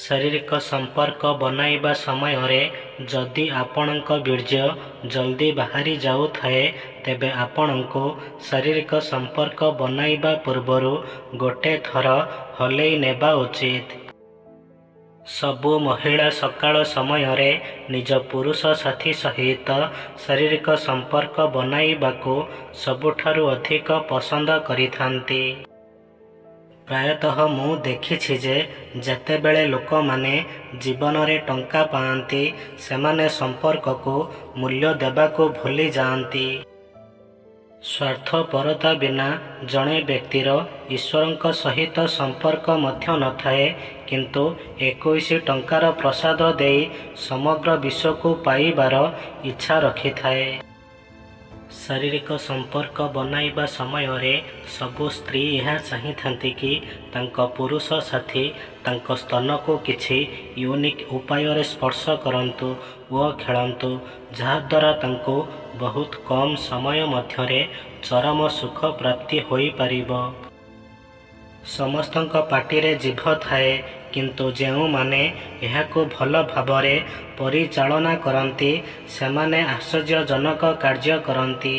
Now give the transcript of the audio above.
शारीरिक संपर्क बनाइबा समयरे जदि आपणक वीर्य जल्दी बाहरी जाउथाए तेबे आपणको शारीरिक संपर्क बनाइबा पूर्वरु गोटे थर हलेई नेबा उचित। सबु महिला सकाळ समयरे निज पुरुष साथी सहित शारीरिक संपर्क बनाइबाकू सबुठारु अधिक पसंद करिथांती। प्रायतः मु देखिछि जे जेतेबेले लोक माने जीवन रे टंका पाआंती सेमाने संपर्क को मूल्य देबाको भूली जाआंती। स्वार्थपरता बिना जणे व्यक्तिर ईश्वरंक सहित संपर्क मध्य नथाए, किंतु 21 टंकार प्रसाद देई समग्र विश्व को पाइबार इच्छा रखिथाए। शारीरिक संपर्क बनाइबा समयरे सबु स्त्री यह चाहिथांती कि तांको पुरुष साथी तांको स्तन को किछि यूनिक उपाय स्पर्श करंतु व खेलंतु, जहाद्वारा तांको बहुत कम समय मध्यरे चरम सुख प्राप्ति होई पारिबो। समस्तंक पाटिरे जीभ थाए, किंतु जेउ माने एहाको भल भावरे परिचालना करंती सेमाने आश्चर्यजनक कार्य करंती।